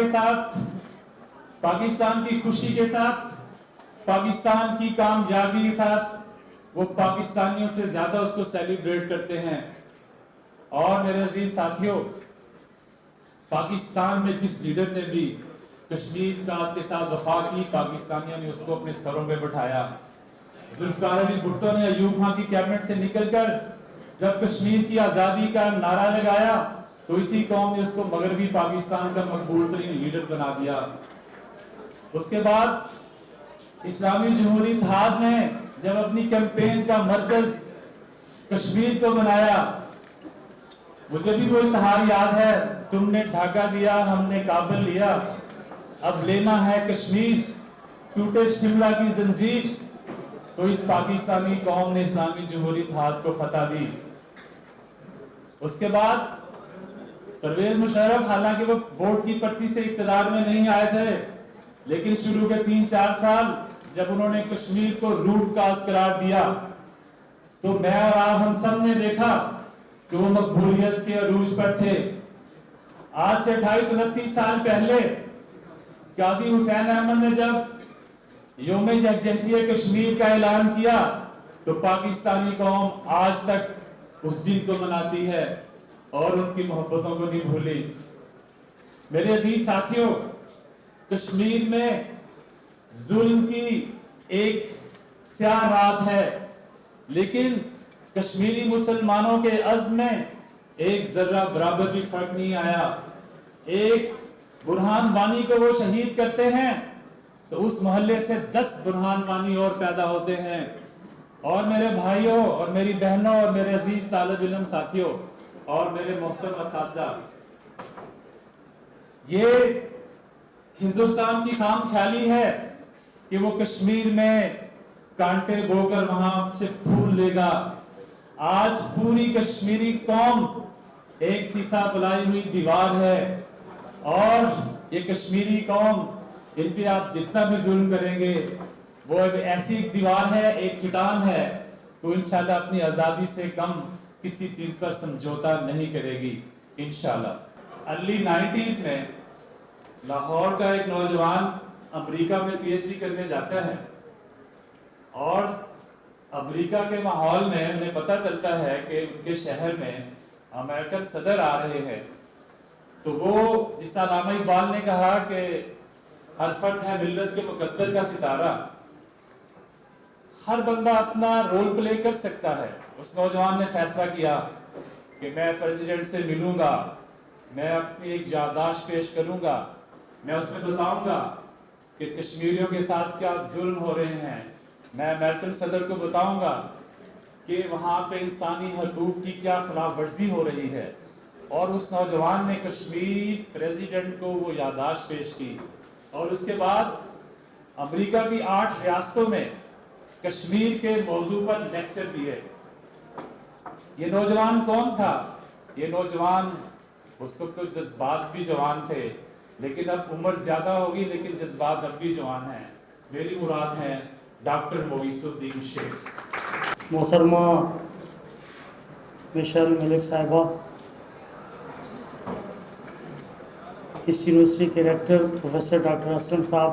کے ساتھ، پاکستان کی خوشی کے ساتھ، پاکستان کی کامیابی کے ساتھ وہ پاکستانیوں سے زیادہ اس کو سیلیبریٹ کرتے ہیں۔ اور میرے عزیز ساتھیوں، پاکستان میں جس لیڈر نے بھی کشمیر کاز کے ساتھ وفا کی، پاکستانیوں نے اس کو اپنے سروں پہ بٹھایا۔ ذوالفقار علی بھٹو نے ایوب خان کی کیبنٹ سے نکل کر جب کشمیر کی آزادی کا نعرہ لگایا تو اسی قوم نے اس کو مغربی پاکستان کا مقبول ترین لیڈر بنا دیا۔ اس کے بعد اسلامی جمہوری اتحاد نے جب اپنی کیمپین کا مرکز کشمیر کو بنایا، مجھے بھی وہ اشتہار یاد ہے، تم نے ڈھاکہ دیا ہم نے کابل لیا، اب لینا ہے کشمیر، ٹوٹے شملہ کی زنجیر۔ تو اس پاکستانی قوم نے اسلامی جمہوری اتحاد کو فتح دی۔ اس کے بعد پرویز مشرف، حالانکہ وہ ووٹ کی پرچی سے اقتدار میں نہیں آئے تھے، لیکن شروع کے 3-4 سال جب انہوں نے کشمیر کو روٹ کاز قرار دیا تو میں اور آپ ہم سب نے دیکھا کہ وہ مقبولیت کے عروج پر تھے۔ آج سے 28-29 سال پہلے قاضی حسین احمد نے جب یوم یکجہتی کشمیر کا اعلان کیا تو پاکستانی قوم آج تک اس دن کو مناتی ہے اور ان کی محبتوں کو نہیں بھولی۔ میرے عزیز ساتھیوں، کشمیر میں ظلم کی ایک سیاہ رات ہے، لیکن کشمیری مسلمانوں کے عزم میں ایک ذرہ برابر بھی فرق نہیں آیا۔ ایک برہان وانی کو وہ شہید کرتے ہیں تو اس محلے سے 10 برہان وانی اور پیدا ہوتے ہیں۔ اور میرے بھائیوں اور میری بہنوں اور میرے عزیز طالب علم ساتھیوں اور میرے محترم اساتذہ، یہ ہندوستان کی خام خیالی ہے کہ وہ کشمیر میں کانٹے بو کر وہاں سے پھول لے گا۔ آج پوری کشمیری قوم ایک سیسا بلائی ہوئی دیوار ہے، اور یہ کشمیری قوم، ان پہ آپ جتنا بھی ظلم کریں گے وہ ایسی ایک دیوار ہے، ایک چٹان ہے، تو انشاءاللہ اپنی آزادی سے کم کسی چیز پر سمجھوتا نہیں کرے گی انشاءاللہ۔ ارلی 90s میں لاہور کا ایک نوجوان امریکہ میں پی ایچ ڈی کرنے جاتا ہے، اور امریکہ کے ماحول میں انہیں پتہ چلتا ہے کہ ان کے شہر میں امریکن صدر آ رہے ہیں۔ تو وہ جس علامہ اقبال نے کہا کہ ہر فرد ہے ملت کے مقدر کا ستارہ، ہر بندہ اپنا رول پلے کر سکتا ہے۔ اس نوجوان نے فیصلہ کیا کہ میں پریزیڈنٹ سے ملوں گا، میں اپنی ایک یادداشت پیش کروں گا، میں اس میں بتاؤں گا کہ کشمیریوں کے ساتھ کیا ظلم ہو رہے ہیں، میں امریکن صدر کو بتاؤں گا کہ وہاں پہ انسانی حقوق کی کیا خلاف ورزی ہو رہی ہے۔ اور اس نوجوان نے کشمیر پریزیڈنٹ کو وہ یادداشت پیش کی، اور اس کے بعد امریکہ کی 8 ریاستوں میں کشمیر کے موضوع پر لیکچر دیے۔ یہ نوجوان کون تھا؟ یہ نوجوان، اس وقت تو جذبات بھی جوان تھے، لیکن اب عمر زیادہ ہوگی لیکن جذبات اب بھی جوان ہیں۔ میری مراد ہے ڈاکٹر مویس الدین شیخ۔ محترمہ مشل ملک صاحبہ، اس یونیورسٹی کے ریکٹر پروفیسر ڈاکٹر اسلم صاحب،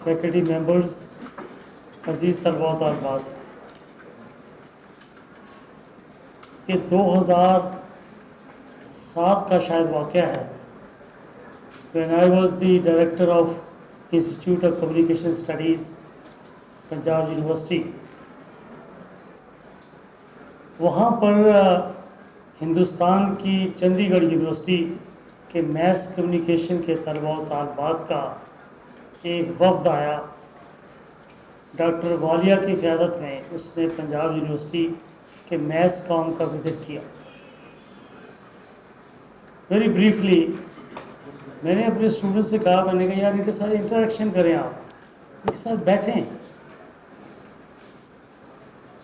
فیکلٹی ممبرز، عزیز طلباء و طالبات، یہ 2007 کا شاید واقعہ ہے۔ When I was the director of Institute of Communication Studies, Punjab university, وہاں پر ہندوستان کی چندی گڑھ یونیورسٹی کے میس کمیونیکیشن کے طلباء و طالبات کا ایک وفد آیا ڈاکٹر والیہ کی قیادت میں۔ اس نے پنجاب یونیورسٹی کے میس کام کا وزٹ کیا۔ ویری بریفلی میں نے اپنے اسٹوڈنٹ سے کہا، میں نے کہا یار ان کے ساتھ انٹریکشن کریں، آپ ان کے ساتھ بیٹھیں۔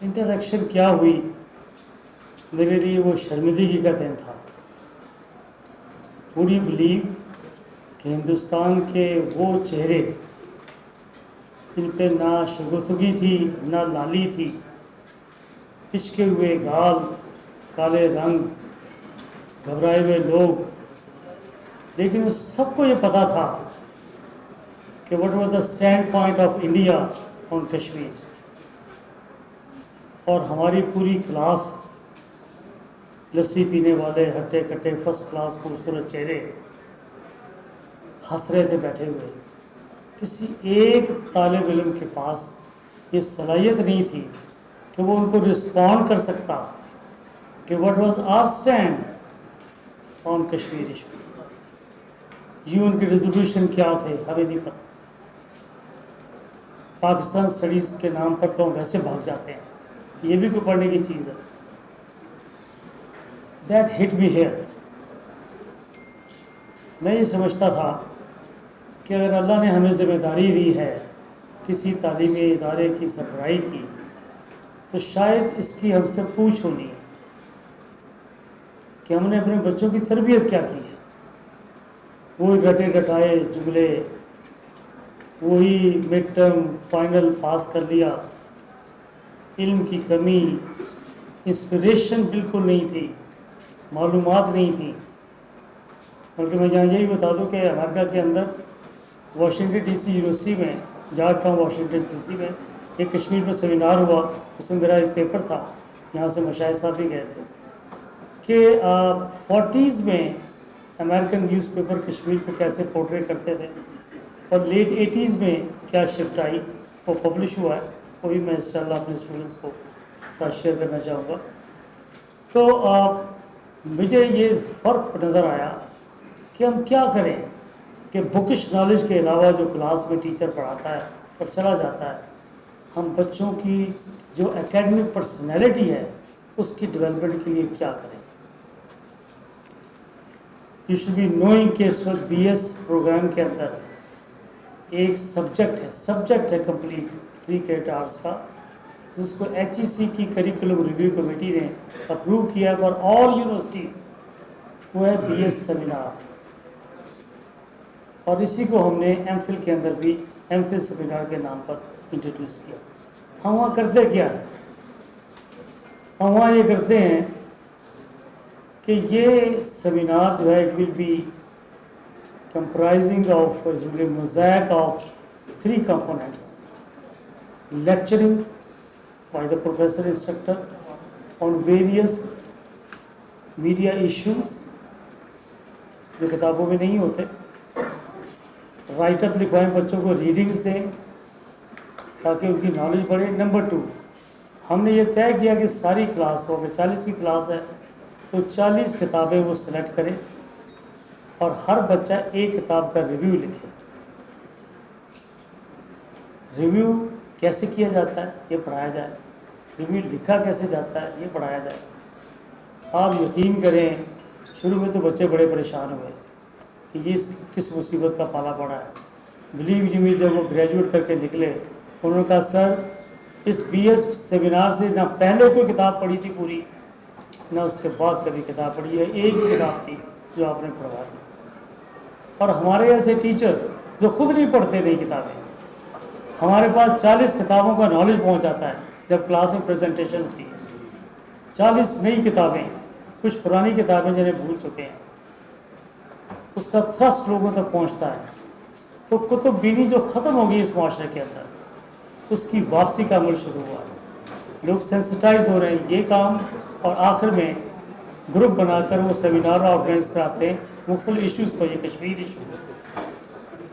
انٹریکشن کیا ہوئی، میرے لیے وہ شرمندگی کا دن تھا۔ وڈ یو بلیو کہ ہندوستان کے وہ چہرے جن پہ نہ شگفتگی تھی نہ لالی تھی، پچکے ہوئے گال، کالے رنگ، گھبرائے ہوئے لوگ، لیکن اس سب کو یہ پتا تھا کہ what was the stand point of India آن کشمیر. اور ہماری پوری کلاس لسی پینے والے ہٹے کٹے فرسٹ کلاس خوبصورت چہرے ہنس رہے تھے بیٹھے ہوئے. کسی ایک طالب علم کے پاس یہ صلاحیت نہیں تھی کہ وہ ان کو رسپونڈ کر سکتا کہ what was our stand on Kashmir issue. یوں ان کے ریزولوشن کیا تھے ہمیں نہیں پتہ. پاکستان اسٹڈیز کے نام پر تو ہم ویسے بھاگ جاتے ہیں کہ یہ بھی کوئی پڑھنے کی چیز ہے. That hit me here. میں یہ سمجھتا تھا کہ اگر اللہ نے ہمیں ذمہ داری دی ہے کسی تعلیمی ادارے کی سربراہی کی تو شاید اس کی ہم سے پوچھ ہونی ہے کہ ہم نے اپنے بچوں کی تربیت کیا کی ہے. وہی رٹے رٹائے جملے, وہی مڈ ٹرم فائنل پاس کر لیا. علم کی کمی, انسپریشن بالکل نہیں تھی, معلومات نہیں تھی. بلکہ میں یہاں یہی بتا دوں کہ امریکہ کے اندر واشنگٹن ڈی سی یونیورسٹی میں, Georgetown Washington D C میں ایک کشمیر میں سیمینار ہوا. اس میں میرا ایک پیپر تھا, یہاں سے مشاہد صاحب بھی گئے تھے کہ 40s میں امریکن نیوز پیپر کشمیر کو کیسے پورٹریٹ کرتے تھے اور لیٹ 80s میں کیا شفٹ آئی. وہ پبلش ہوا ہے, وہ بھی میں انشاءاللہ اپنے اسٹوڈنٹس کو ساتھ شیئر کرنا چاہوں گا. تو مجھے یہ فرق نظر آیا کہ ہم کیا کریں کہ بکش نالج کے علاوہ جو کلاس میں ٹیچر پڑھاتا ہے اور چلا جاتا ہے, ہم بچوں کی جو اکیڈمک پرسنالٹی ہے اس کی ڈیولپمنٹ کے لیے کیا کریں. یو شوڈ بی نوئنگ کہ اس وقت بی ایس پروگرام کے اندر ایک سبجیکٹ ہے کمپلیٹ 3 کریڈٹ آورس کا, جس کو ایچ ای سی کی کریکولم ریویو کمیٹی نے اپروو کیا فار آل یونیورسٹیز. وہ ہے بی ایس سیمینار, اور اسی کو ہم نے ایم فل کے اندر بھی ایم فل سیمینار کے نام پر انٹروڈیوس کیا. ہم وہاں کرتے کیا ہے؟ ہم وہاں یہ کرتے ہیں کہ یہ سیمینار جو ہے it will be comprising of a mosaic of 3 components: lecturing by the professor instructor on various media issues جو کتابوں میں نہیں ہوتے, رائٹ اپ لکھوائیں, بچوں کو ریڈنگز دیں تاکہ ان کی نالج بڑھے. نمبر 2, ہم نے یہ طے کیا کہ ساری کلاس ہو, اگر 40 کی کلاس ہے تو 40 کتابیں وہ سلیکٹ کریں اور ہر بچہ ایک کتاب کا ریویو لکھے. ریویو کیسے کیا جاتا ہے یہ پڑھایا جائے, ریویو لکھا کیسے جاتا ہے یہ پڑھایا جائے. آپ یقین کریں شروع میں تو بچے بڑے پریشان ہوئے کہ یہ کس مصیبت کا پالا پڑا ہے. بلیو یو می, جب وہ گریجویٹ کر کے نکلے انہوں نے کہا سر اس بی ایس سیمینار سے نہ پہلے کوئی کتاب پڑھی تھی پوری, نہ اس کے بعد کبھی کتاب پڑھی ہے, ایک ہی کتاب تھی جو آپ نے پڑھوا دی. اور ہمارے ایسے ٹیچر جو خود نہیں پڑھتے نئی کتابیں, ہمارے پاس 40 کتابوں کا نالج پہنچ جاتا ہے جب کلاس میں پریزنٹیشن ہوتی ہے. 40 نئی کتابیں, کچھ پرانی کتابیں جنہیں بھول چکے ہیں, اس کا تھرسٹ لوگوں تک پہنچتا ہے. تو کتب بینی جو ختم ہو گئی اس معاشرے کے اندر, اس کی واپسی کا عمل شروع ہوا. لوگ سینسٹائز ہو رہے ہیں یہ کام, اور آخر میں گروپ بنا کر وہ سیمینار آرگنائز کراتے ہیں مختلف ایشوز پر. یہ کشمیر ایشو,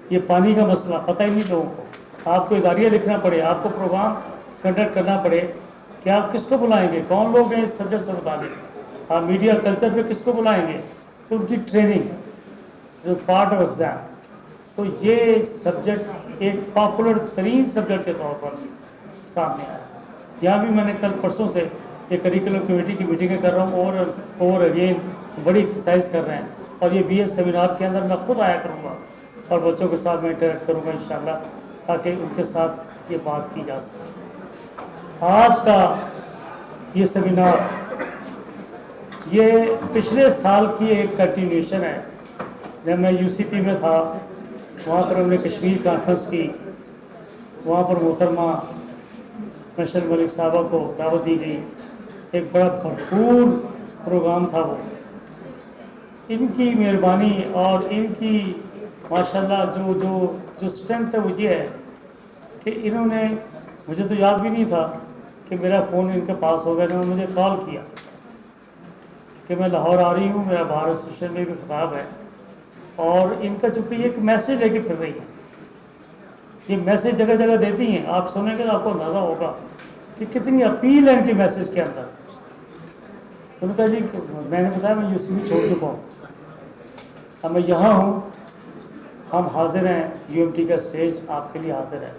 یہ پانی کا مسئلہ پتہ ہی نہیں لوگوں کو. آپ کو اداریہ لکھنا پڑے, آپ کو پروگرام کنڈکٹ کرنا پڑے کہ آپ کس کو بلائیں گے, کون لوگ ہیں اس سبجیکٹ سے متعلق, آپ میڈیا کلچر پہ کس کو بلائیں گے, تو ان کی ٹریننگ جو پارٹ آف ایگزام. تو یہ سبجیکٹ ایک پاپولر ترین سبجیکٹ کے طور پر سامنے آیا. یہاں بھی میں نے کل پرسوں سے یہ کریکولم کمیٹی کی میٹنگیں کر رہا ہوں, اور اگین بڑی ایکسرسائز کر رہے ہیں. اور یہ بی ایس سیمینار کے اندر میں خود آیا کروں گا اور بچوں کے ساتھ میں انٹریکٹ کروں گا انشاءاللہ, تاکہ ان کے ساتھ یہ بات کی جا سکے. آج کا یہ سیمینار یہ پچھلے سال کی ایک کنٹینیوشن ہے. جب میں یو سی پی میں تھا وہاں پر ہم نے کشمیر کانفرنس کی, وہاں پر محترمہ مشل ملک صاحبہ کو دعوت دی گئی. ایک بڑا بھرپور پروگرام تھا وہ, ان کی مہربانی اور ان کی ماشاءاللہ جو اسٹرینتھ ہے وہ یہ ہے کہ انہوں نے، مجھے تو یاد بھی نہیں تھا کہ میرا فون ان کے پاس ہوگا، انہوں نے مجھے کال کیا کہ میں لاہور آ رہی ہوں، میرا باہر اسٹیشن میں بھی خطاب ہے، اور ان کا چونکہ یہ ایک میسیج لے کے پھر رہی ہیں، یہ میسیج جگہ جگہ دیتی ہیں، آپ سنیں گے تو آپ کو اندازہ ہوگا کہ کتنی اپیل ہے ان کی میسیج کے اندر۔ تو انہوں نے کہا جی میں نے بتایا میں UCB چھوڑ چکا ہوں، اب میں یہاں ہوں، ہم حاضر ہیں، UMT کا اسٹیج آپ کے لیے حاضر ہے،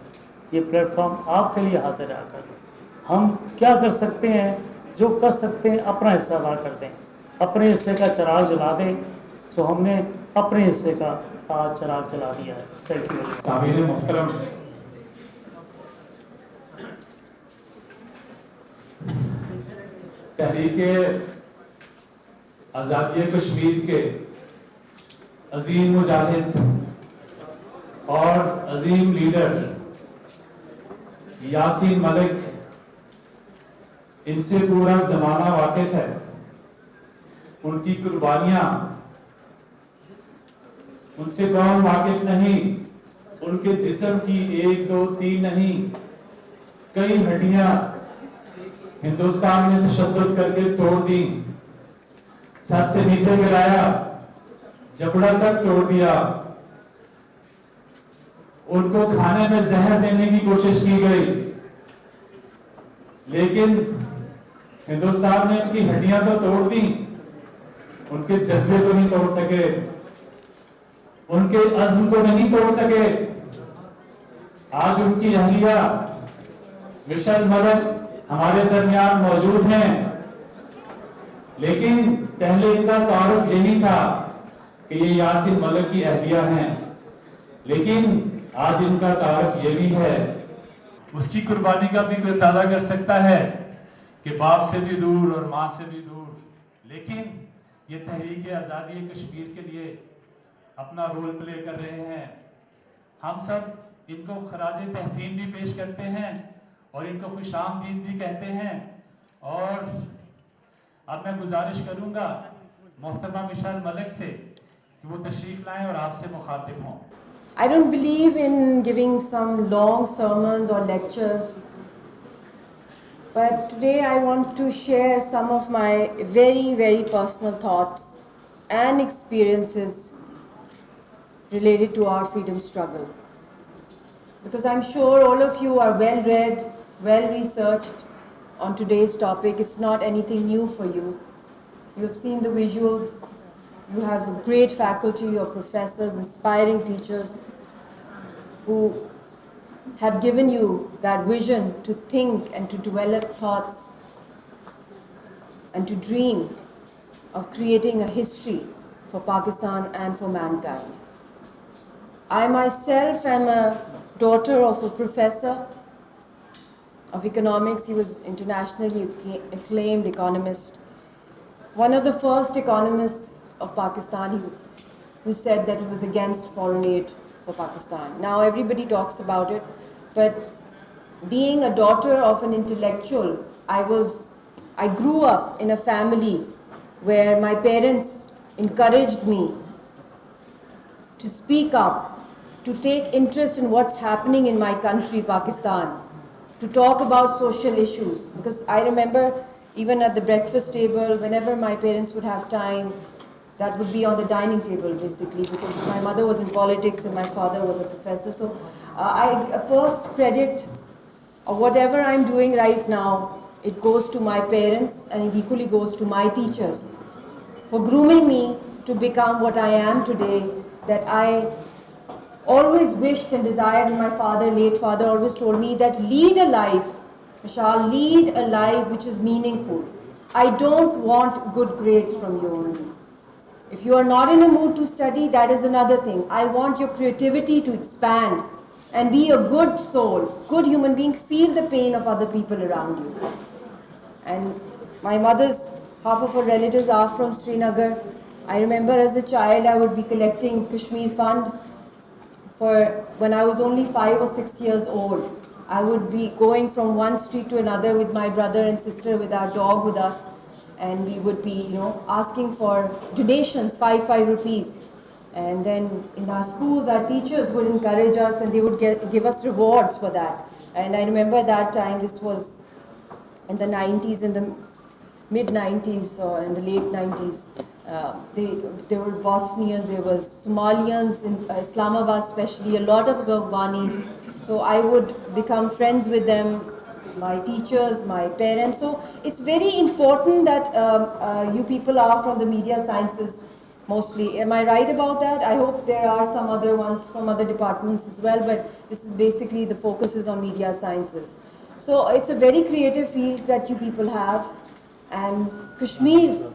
یہ پلیٹ فارم آپ کے لیے حاضر ہے، آ کر ہم کیا کر سکتے ہیں، جو کر سکتے ہیں اپنا حصہ ادا کر دیں، اپنے حصے کا چراغ جلا دیں۔ سو ہم نے اپنے حصے کا آج چراغ جلا دیا ہے۔ Thank you. سامعین محترم، تحریک آزادی کشمیر کے عظیم مجاہد اور عظیم لیڈر یاسین ملک، ان سے پورا زمانہ واقف ہے، ان کی قربانیاں ان سے کون واقف نہیں، ان کے جسم کی 1 2 3 نہیں، کئی ہڈیاں ہندوستان نے تشدد کر کے توڑ دی، سر سے نیچے گرایا، جبڑا تک توڑ دیا، ان کو کھانے میں زہر دینے کی کوشش کی گئی، لیکن ہندوستان نے ان کی ہڈیاں تو توڑ دی، ان کے جذبے کو نہیں توڑ سکے، ان کے عزم کو نہیں توڑ سکے۔ آج ان کی اہلیہ مشل ملک ہمارے درمیان موجود ہیں، لیکن پہلے ان کا تعارف یہی تھا کہ یہ یاسین ملک کی اہلیہ ہیں، لیکن آج ان کا تعارف یہ بھی ہے۔ اس کی قربانی کا بھی کوئی اندازہ کر سکتا ہے کہ باپ سے بھی دور اور ماں سے بھی دور، لیکن یہ تحریک آزادی کشمیر کے لیے اپنا رول پلے کر رہے ہیں۔ ہم سب ان کو خراج تحسین بھی پیش کرتے ہیں اور ان کو خوش آمدید بھی کہتے ہیں، اور اب میں گزارش کروں گا محترمہ مشل ملک سے کہ وہ تشریف لائیں اور آپ سے مخاطب ہوں۔ I don't believe in giving some long sermons or lectures, but today I want to share some of my very, very personal thoughts and experiences related to our freedom struggle. Because I'm sure all of you are well read, well researched on today's topic. It's not anything new for you. You have seen the visuals. You have a great faculty of professors, inspiring teachers who have given you that vision to think and to develop thoughts and to dream of creating a history for Pakistan and for mankind. I myself am a daughter of a professor of economics. He was internationally acclaimed economist. One of the first economists of Pakistan who said that he was against foreign aid for Pakistan. Now everybody talks about it, but being a daughter of an intellectual, I grew up in a family where my parents encouraged me to speak up, to take interest in what's happening in my country, Pakistan, to talk about social issues. Because I remember even at the breakfast table, whenever my parents would have time, that would be on the dining table basically, because my mother was in politics and my father was a professor. So I first credit whatever I'm doing right now, it goes to my parents and it equally goes to my teachers for grooming me to become what I am today, that I always wished and desired. And my father, late father, always told me that lead a life, Mashal, lead a life which is meaningful. I don't want good grades from you only. If you are not in a mood to study, that is another thing. I want your creativity to expand and be a good soul, good human being, feel the pain of other people around you. And my mother's, half of her relatives are from Srinagar. I remember as a child I would be collecting Kashmir Fund for when I was only 5 or 6 years old. I would be going from one street to another with my brother and sister, with our dog with us, and we would be, asking for donations, 5 rupees. And then in our schools, our teachers would encourage us and they would give us rewards for that. And I remember that time, this was in the 90s, in the mid-90s or in the late 90s. There were Bosnians, there was Somalians in Islamabad especially, a lot of Afghanis. So I would become friends with them, my teachers, my parents. So it's very important that you people are from the media sciences mostly. Am I right about that? I hope there are some other ones from other departments as well, but this is basically the focus is on media sciences. So it's a very creative field that you people have, and Kashmir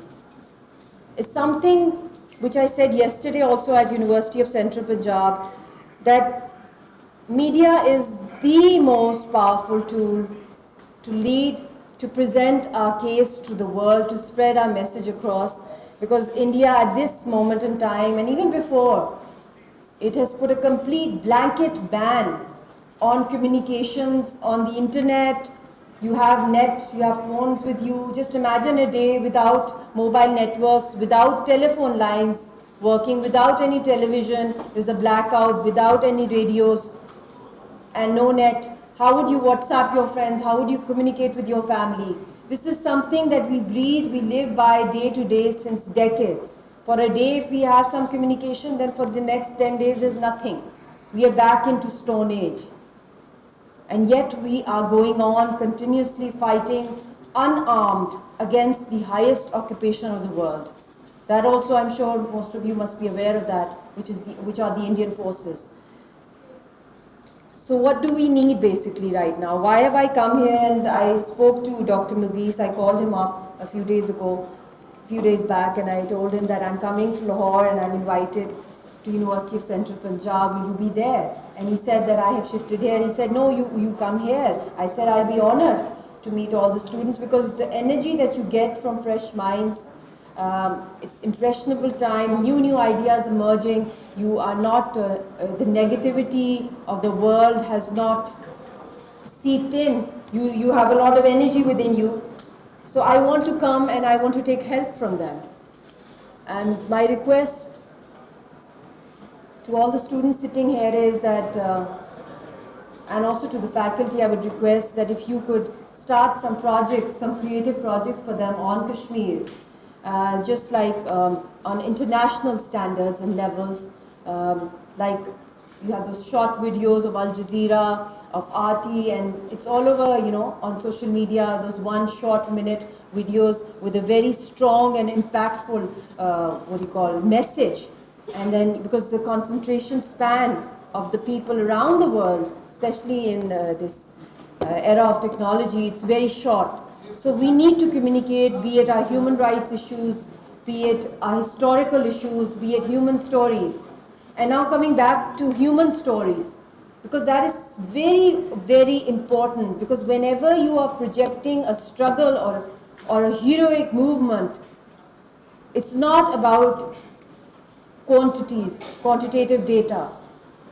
is something which I said yesterday also at University of Central Punjab, that media is the most powerful tool to lead, to present our case to the world, to spread our message across, because India at this moment in time, and even before, it has put a complete blanket ban on communications on the internet. You have net, you have phones with you. Just imagine a day without mobile networks, without telephone lines working, without any television, there's a blackout, without any radios and no net. How would you WhatsApp your friends? How would you communicate with your family? This is something that we breathe, we live by day to day since decades. For a day, if we have some communication, then for the next 10 days, there's nothing. We are back into Stone Age. And yet we are going on continuously fighting unarmed against the highest occupation of the world. That also, I'm sure most of you must be aware of that, which are the Indian forces. So what do we need basically right now? Why have I come here? And I spoke to Dr. Mughis. I called him up a few days back, and I told him that I'm coming to Lahore and I'm invited to University of Central Punjab. Will you be there? And he said that I have shifted here. He said, no, you come here. I said, I'll be honored to meet all the students, because the energy that you get from fresh minds, it's impressionable time, new ideas emerging. You are not, the negativity of the world has not seeped in. You have a lot of energy within you. So I want to come and I want to take help from them. And my request to all the students sitting here is that, and also to the faculty, I would request that if you could start some projects, some creative projects for them on Kashmir, just like on international standards and levels, like you have those short videos of Al Jazeera, of RT, and it's all over, on social media, those 1 short minute videos with a very strong and impactful, message. And then, because the concentration span of the people around the world, especially in this era of technology, it's very short. So we need to communicate, be it our human rights issues, be it our historical issues, be it human stories. And now coming back to human stories, because that is very, very important, because whenever you are projecting a struggle or a heroic movement, it's not about quantities, quantitative data.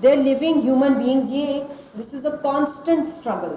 they're living human beings. This is a constant struggle.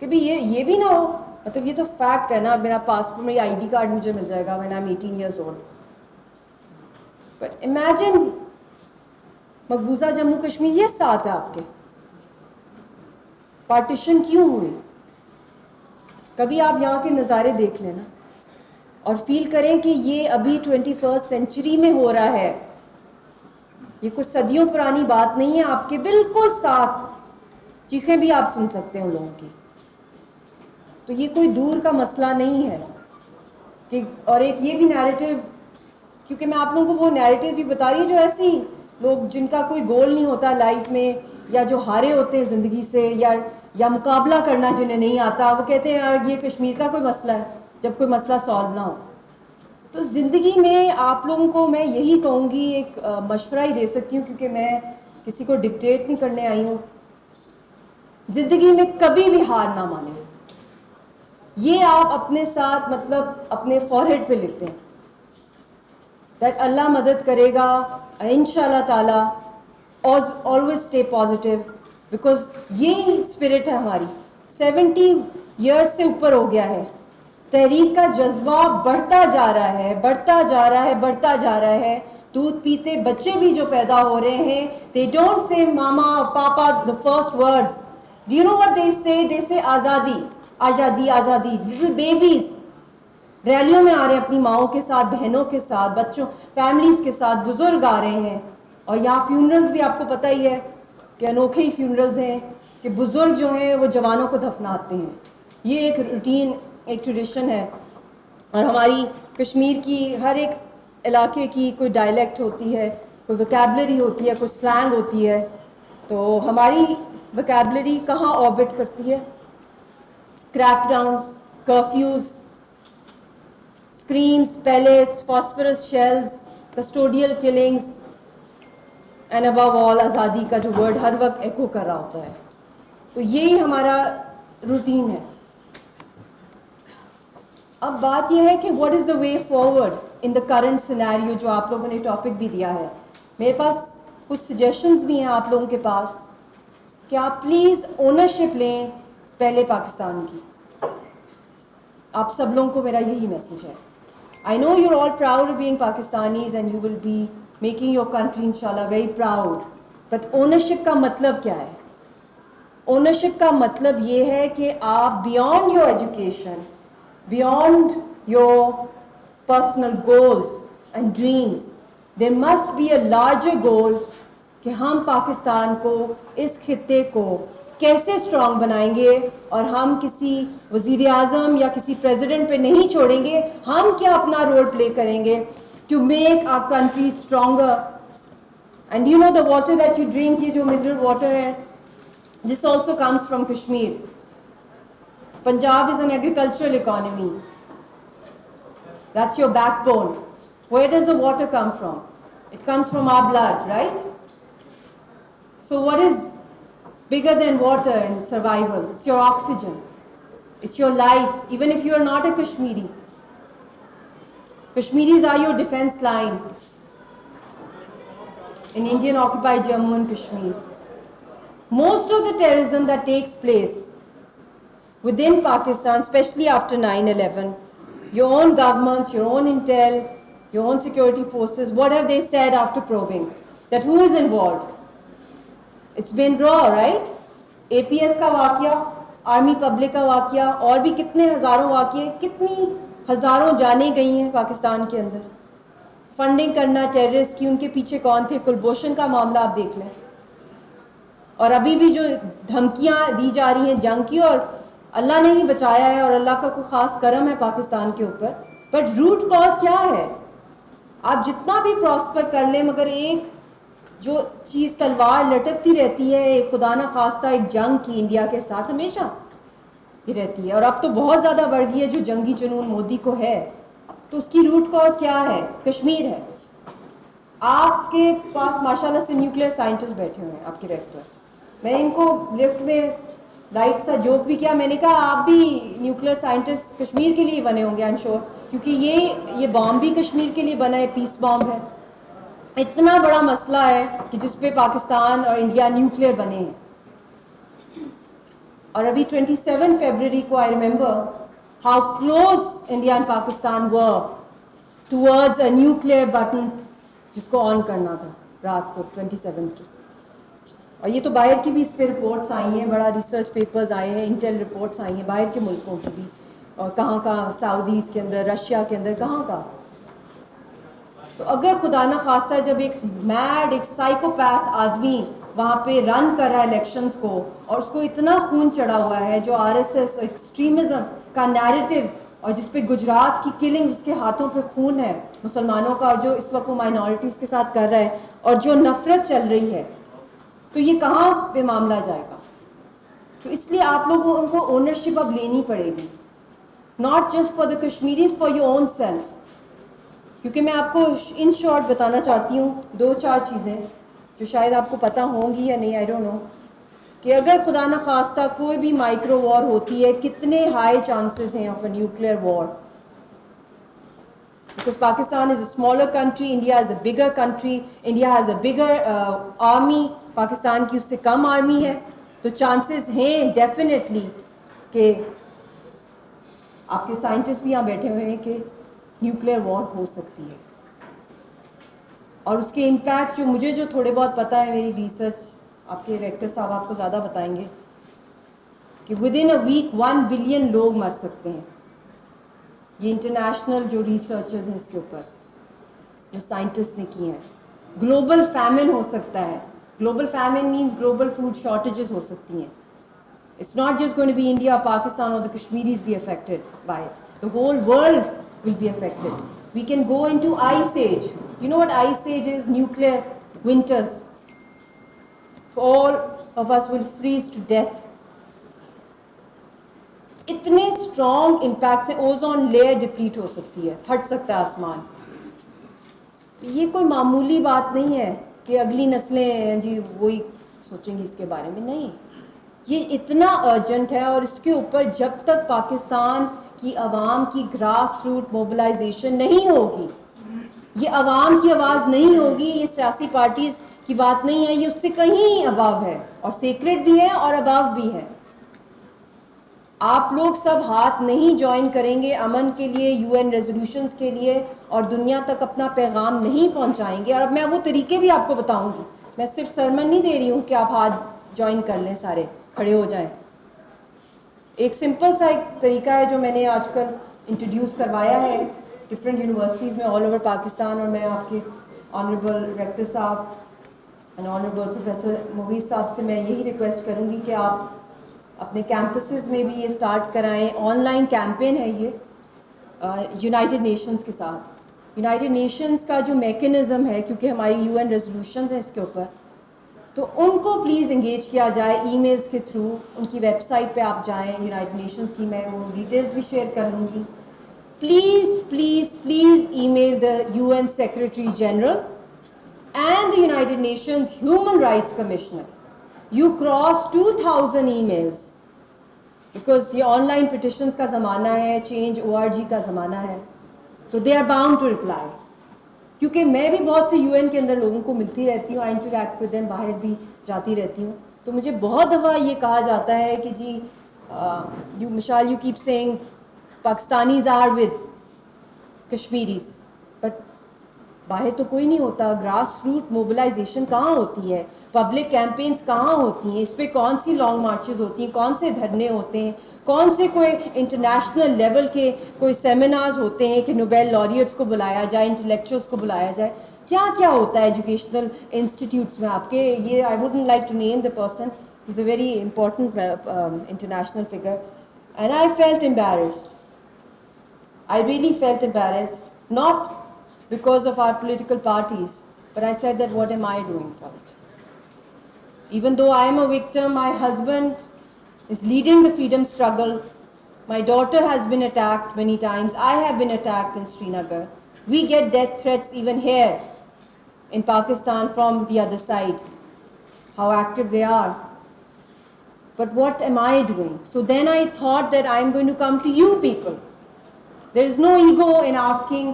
کہ بھی یہ بھی نہ ہو. مطلب یہ تو fact ہے نا, میرا پاسپورٹ, میری آئی ڈی کارڈ مجھے مل جائے گا when I'm 18 years old. But imagine مقبوضہ جموں کشمیر یہ ساتھ ہے آپ کے, پارٹیشن کیوں ہوئی؟ کبھی آپ یہاں کے نظارے دیکھ لینا اور فیل کریں کہ یہ ابھی 21st سینچری میں ہو رہا ہے. یہ کچھ صدیوں پرانی بات نہیں ہے, آپ کے بالکل ساتھ چیخیں بھی آپ سن سکتے ہیں ان لوگوں کی. تو یہ کوئی دور کا مسئلہ نہیں ہے کہ, اور ایک یہ بھی نیریٹو, کیونکہ میں آپ لوگوں کو وہ نیریٹو بھی بتا رہی ہوں جو ایسی لوگ جن کا کوئی گول نہیں ہوتا لائف میں, یا جو ہارے ہوتے ہیں زندگی سے, یا مقابلہ کرنا جنہیں نہیں آتا, وہ کہتے ہیں یار یہ کشمیر کا کوئی مسئلہ ہے, جب کوئی مسئلہ سالو نہ ہو. تو زندگی میں آپ لوگوں کو میں یہی کہوں گی, ایک مشورہ ہی دے سکتی ہوں کیونکہ میں کسی کو ڈکٹیٹ نہیں کرنے آئی ہوں, زندگی میں کبھی بھی ہار نہ مانیں. یہ آپ اپنے ساتھ مطلب اپنے فورہیڈ پہ لکھتے ہیں دیٹ اللہ مدد کرے گا انشاءاللہ تعالی, always stay positive, بیکاز یہ اسپرٹ ہے ہماری. 70 ایئرس سے اوپر ہو گیا ہے, تحریک کا جذبہ بڑھتا جا رہا ہے, بڑھتا جا رہا ہے, بڑھتا جا رہا ہے. دودھ پیتے بچے بھی جو پیدا ہو رہے ہیں, they don't say mama or papa the first words. Do you know what they say? They say آزادی آزادی آزادی. لٹل بیبیز ریلیوں میں آ رہے ہیں اپنی ماؤں کے ساتھ, بہنوں کے ساتھ, بچوں, فیملیز کے ساتھ, بزرگ آ رہے ہیں. اور یہاں فیونرلز بھی آپ کو پتہ ہی ہے کہ انوکھے ہی فیونرلز ہیں کہ بزرگ جو ہیں وہ جوانوں کو دفناتے ہیں. یہ ایک روٹین, ایک ٹریڈیشن ہے. اور ہماری کشمیر کی ہر ایک علاقے کی کوئی ڈائلیکٹ ہوتی ہے, کوئی ویکیبلری ہوتی ہے, کوئی سلینگ ہوتی ہے. تو ہماری ویکیبلری کہاں آربٹ کرتی ہے؟ Crackdowns, curfews, screens, pellets, phosphorus shells, custodial killings, and ابو آل آزادی کا جو ورڈ ہر وقت ایکو کر رہا ہوتا ہے. تو یہی ہمارا روٹین ہے. اب بات یہ ہے کہ what is the way forward in the current scenario, جو آپ لوگوں نے ٹاپک بھی دیا ہے. میرے پاس کچھ سجیشنز بھی ہیں آپ لوگوں کے پاس کہ آپ پلیز اونرشپ لیں پہلے پاکستان کی. آپ سب لوگوں کو میرا یہی میسج ہے. I know you're all proud of being Pakistanis and you will be making your country inshallah very proud. But ownership کا مطلب کیا ہے؟ Ownership کا مطلب یہ ہے کہ آپ beyond your education, beyond your personal goals and dreams, there must be a larger goal کہ ہم پاکستان کو, اس خطے کو کیسے اسٹرانگ بنائیں گے, اور ہم کسی وزیر اعظم یا کسی پریزیڈنٹ پہ نہیں چھوڑیں گے, ہم کیا اپنا رول پلے کریں گے to make our country stronger. And you know the water that you drink, یہ جو منرل واٹر ہے, this also comes from Kashmir. Punjab is an agricultural economy, that's your backbone. Where does the water come from? It comes from our blood, right? So what is bigger than water and survival? It's your oxygen. It's your life. Even if you are not a Kashmiri. Kashmiris are your defense line in Indian occupied Jammu and Kashmir. Most of the terrorism that takes place within Pakistan, especially after 9/11, your own governments, your own intel, your own security forces, what have they said after probing? That who is involved? It's been raw, right? APS کا واقعہ, army public کا واقعہ, اور بھی کتنے ہزاروں واقعے, کتنی ہزاروں جانیں گئی ہیں پاکستان کے اندر. فنڈنگ کرنا ٹیررسٹ کی, ان کے پیچھے کون تھے؟ کلبھوشن کا معاملہ آپ دیکھ لیں. اور ابھی بھی جو دھمکیاں دی جا رہی ہیں جنگ کی, اور اللہ نے ہی بچایا ہے اور اللہ کا کوئی خاص کرم ہے پاکستان کے اوپر. بٹ روٹ کاز کیا ہے؟ آپ جتنا بھی پراسپر کر لیں, مگر ایک جو چیز تلوار لٹکتی رہتی ہے, خدا نہ خواستہ ایک جنگ کی انڈیا کے ساتھ ہمیشہ ہی رہتی ہے. اور اب تو بہت زیادہ بڑھ گئی ہے جو جنگی جنون مودی کو ہے. تو اس کی روٹ کاز کیا ہے؟ کشمیر ہے. آپ کے پاس ماشاءاللہ سے نیوکلیئر سائنٹسٹ بیٹھے ہوئے ہیں, آپ کے ریکٹر. میں نے ان کو لفٹ میں لائٹ سا جوک بھی کیا, میں نے کہا آپ بھی نیوکلیئر سائنٹسٹ کشمیر کے لیے بنے ہوں گے, آئی ایم شیور, کیونکہ یہ بام بھی کشمیر کے لیے بنا ہے, پیس بام ہے. اتنا بڑا مسئلہ ہے کہ جس پہ پاکستان اور انڈیا نیوکلیئر بنے ہیں. اور ابھی 27 فیبرری کو I remember how close India and Pakistan were towards a nuclear button جس کو آن کرنا تھا رات کو 27 کی. اور یہ تو باہر کی بھی اس پہ رپورٹس آئی ہیں, بڑا ریسرچ پیپرز آئے ہیں, انٹیل رپورٹس آئی ہیں باہر کے ملکوں کی بھی, اور کہاں کہاں, سعودیز کے اندر, رشیا کے اندر, کہاں کہاں. تو اگر خدا نہ خواستہ جب ایک میڈ, ایک سائیکوپیتھ آدمی وہاں پہ رن کر رہا ہے الیکشنز کو, اور اس کو اتنا خون چڑھا ہوا ہے, جو RSS ایکسٹریمزم کا نیریٹو, اور جس پہ گجرات کی کلنگ اس کے ہاتھوں پہ خون ہے مسلمانوں کا, اور جو اس وقت وہ مائنورٹیز کے ساتھ کر رہا ہے, اور جو نفرت چل رہی ہے, تو یہ کہاں پہ معاملہ جائے گا؟ تو اس لیے آپ لوگوں کو اونرشپ اب لینی پڑے گی, not just for the Kashmiris, for your own self. کیونکہ میں آپ کو ان شارٹ بتانا چاہتی ہوں 2-4 چیزیں جو شاید آپ کو پتہ ہوں گی یا نہیں, آئی ڈونٹ نو, کہ اگر خدا نہ خواستہ کوئی بھی مائکرو وار ہوتی ہے, کتنے ہائی چانسز ہیں of a nuclear war. Because Pakistan is a smaller country, India is a bigger country, India has a bigger army, Pakistan کی اس سے کم آرمی ہے, تو چانسز ہیں ڈیفینیٹلی کہ آپ کے سائنٹسٹ بھی یہاں بیٹھے ہوئے ہیں کہ نیوکلیئر وار ہو سکتی ہے. اور اس کے امپیکٹ جو مجھے جو تھوڑے بہت پتہ ہے, میری ریسرچ, آپ کے ڈائریکٹر صاحب آپ کو زیادہ بتائیں گے, کہ within a week 1 billion لوگ مر سکتے ہیں. یہ انٹرنیشنل جو ریسرچرز ہیں اس کے اوپر, جو سائنٹسٹ نے کی ہیں. گلوبل فیمن ہو سکتا ہے. Global فیمن means global food shortages ہو سکتی ہیں. It's not just going to be India, Pakistan or the Kashmiris be affected by it. The whole world will be affected. We can go into ice age. You know what ice age is? Nuclear winters. All of us will freeze to death. اتنے strong impact سے ozone layer deplete ہو سکتی ہے, پھٹ سکتا ہے آسمان. تو یہ کوئی معمولی بات نہیں ہے کہ اگلی نسلیں جی وہی سوچیں گی اس کے بارے میں, نہیں. یہ اتنا ارجنٹ ہے, اور اس کے اوپر جب تک پاکستان کی عوام کی گراس روٹ موبلائزیشن نہیں ہوگی, یہ عوام کی آواز نہیں ہوگی, یہ سیاسی پارٹیز کی بات نہیں ہے, یہ اس سے کہیں اباو ہے, اور سیکریٹ بھی ہے اور اباو بھی ہے. آپ لوگ سب ہاتھ نہیں جوائن کریں گے امن کے لیے, UN ریزولوشنز کے لیے, اور دنیا تک اپنا پیغام نہیں پہنچائیں گے. اور اب میں وہ طریقے بھی آپ کو بتاؤں گی, میں صرف سرمن نہیں دے رہی ہوں کہ آپ ہاتھ جوائن کر لیں, سارے کھڑے ہو جائیں. ایک سمپل سا ایک طریقہ ہے جو میں نے آج کل انٹروڈیوس کروایا ہے ڈفرینٹ یونیورسٹیز میں آل اوور پاکستان, اور میں آپ کے آنریبل ریکٹر صاحب اینڈ آنریبل پروفیسر مویز صاحب سے میں یہی ریکویسٹ کروں گی کہ آپ اپنے کیمپسز میں بھی یہ سٹارٹ کرائیں. آن لائن کیمپین ہے یہ یونائٹڈ نیشنز کے ساتھ. یونائٹڈ نیشنز کا جو میکنزم ہے, کیونکہ ہماری UN ریزولوشنز ہیں اس کے اوپر, تو ان کو پلیز انگیج کیا جائے ای میلز کے تھرو. ان کی ویب سائٹ پہ آپ جائیں یونائٹڈ نیشنز کی, میں وہ ڈیٹیلز بھی شیئر کر لوں گی. Please please please email the UN secretary general and the United Nations human rights commissioner. You cross 2000 emails because یہ آن لائن پٹیشنز کا زمانہ ہے, چینج ORG کا زمانہ ہے, تو they are bound to reply. کیونکہ میں بھی بہت سے UN کے اندر لوگوں کو ملتی رہتی ہوں, I interact with them, باہر بھی جاتی رہتی ہوں, تو مجھے بہت دفعہ یہ کہا جاتا ہے کہ جی Mashal you keep saying Pakistanis are with Kashmiris, but باہر تو کوئی نہیں ہوتا. گراس روٹ موبلائزیشن کہاں ہوتی ہے, پبلک کیمپینز کہاں ہوتی ہیں, اس پہ کون سی لانگ مارچز ہوتی ہیں, کون سے دھرنے ہوتے ہیں, کون سے کوئی انٹرنیشنل لیول کے کوئی سیمینارز ہوتے ہیں کہ نوبیل لاریٹس کو بلایا جائے, انٹلیکچوئلس کو بلایا جائے, کیا کیا ہوتا ہے ایجوکیشنل انسٹیٹیوٹس میں آپ کے. یہ I wouldn't like to name the person, is a very important international figure, and I felt embarrassed. I really felt embarrassed, not because of our political parties, but I said that what am I doing for it? Even though I am a victim, my husband is leading the freedom struggle. My daughter has been attacked many times. I have been attacked in Srinagar. We get death threats even here in Pakistan from the other side. How active they are. But what am I doing? So then I thought that I am going to come to you people. There is no ego in asking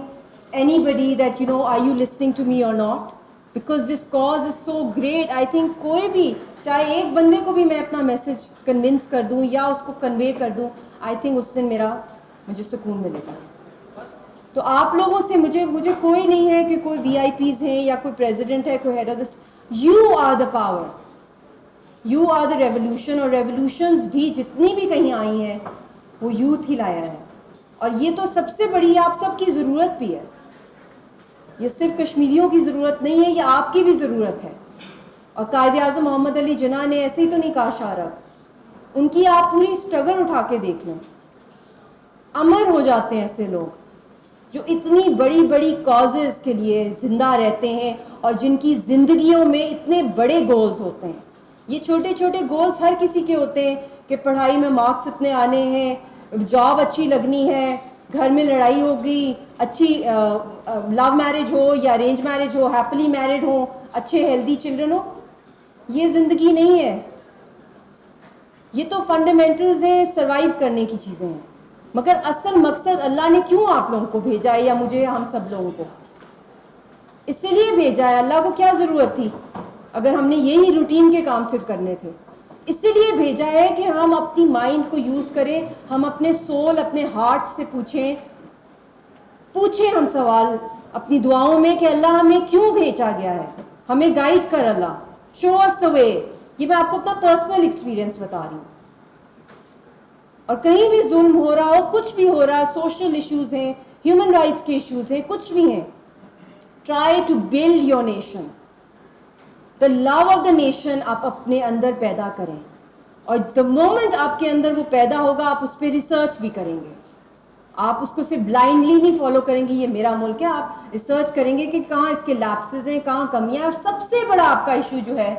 anybody that, you know, are you listening to me or not? Because this cause is so great. I think کوئی بھی چاہے ایک بندے کو بھی میں اپنا message convince کر دوں یا اس کو کنوے کر دوں, آئی تھنک اس دن مجھے سکون ملے گا. تو آپ لوگوں سے مجھے کوئی نہیں ہے کہ کوئی وی آئی پیز ہیں یا کوئی پریزیڈنٹ ہے, کوئی head of this. You are the power, you are the revolution. اور ریولیوشنز بھی جتنی بھی کہیں آئی ہیں وہ یوتھ ہی لایا ہے, اور یہ تو سب سے بڑی آپ سب کی ضرورت بھی ہے. یہ صرف کشمیریوں کی ضرورت نہیں ہے, یہ آپ کی بھی ضرورت ہے. اور قائد اعظم محمد علی جناح نے ایسے ہی تو نہیں کہا شعرا, ان کی آپ پوری اسٹرگل اٹھا کے دیکھ لیں. امر ہو جاتے ہیں ایسے لوگ جو اتنی بڑی بڑی کازز کے لیے زندہ رہتے ہیں اور جن کی زندگیوں میں اتنے بڑے گولز ہوتے ہیں. یہ چھوٹے چھوٹے گولز ہر کسی کے ہوتے ہیں کہ پڑھائی میں مارکس اتنے آنے ہیں, جاب اچھی لگنی ہے, گھر میں لڑائی ہوگی, اچھی لو میرج ہو یا ارینج میرج ہو, ہیپلی میرڈ ہو, اچھے ہیلدی چلڈرن ہو. یہ زندگی نہیں ہے. یہ تو فنڈامنٹلز ہیں, سروائیو کرنے کی چیزیں ہیں. مگر اصل مقصد اللہ نے کیوں آپ لوگوں کو بھیجا ہے, یا مجھے یا ہم سب لوگوں کو, اس لیے بھیجا ہے. اللہ کو کیا ضرورت تھی اگر ہم نے یہی روٹین کے کام صرف کرنے تھے. اسی لیے بھیجا ہے کہ ہم اپنی مائنڈ کو یوز کریں, ہم اپنے سول, اپنے ہارٹ سے پوچھیں ہم سوال اپنی دعاؤں میں کہ اللہ ہمیں کیوں بھیجا گیا ہے, ہمیں گائیڈ کر, اللہ شو اس دا وے. یہ میں آپ کو اپنا پرسنل ایکسپیرینس بتا رہی ہوں. اور کہیں بھی ظلم ہو رہا ہو, کچھ بھی ہو رہا ہے, سوشل ایشوز ہیں, ہیومن رائٹس کے ایشوز ہیں, کچھ بھی ہیں, try to build your nation. The love of the nation آپ اپنے اندر پیدا کریں, اور دا مومنٹ آپ کے اندر وہ پیدا ہوگا آپ اس پہ ریسرچ بھی کریں گے. آپ اس کو صرف بلائنڈلی نہیں فالو کریں گے, یہ میرا ملک ہے, آپ ریسرچ کریں گے کہ کہاں اس کے لیپسز ہیں, کہاں کمیاں ہیں. اور سب سے بڑا آپ کا ایشو جو ہے,